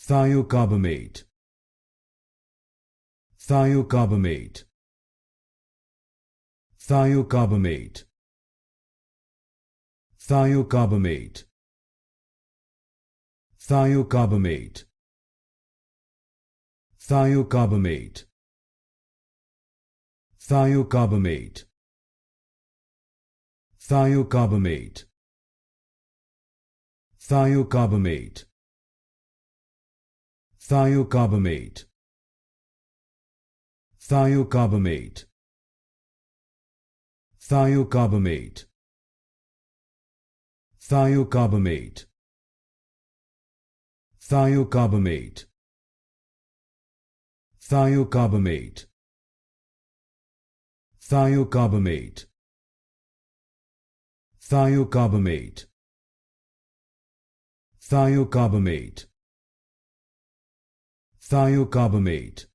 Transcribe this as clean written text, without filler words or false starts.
Thiocarbamate. Thiocarbamate. Thiocarbamate. Thiocarbamate. Thiocarbamate. Thiocarbamate. Thiocarbamate. Thiocarbamate. Thiocarbamate. Thiocarbamate. Thiocarbamate. Thiocarbamate. Thiocarbamate. Thiocarbamate. Thiocarbamate. Thiocarbamate. Thiocarbamate. Thiocarbamate. Thiocarbamate.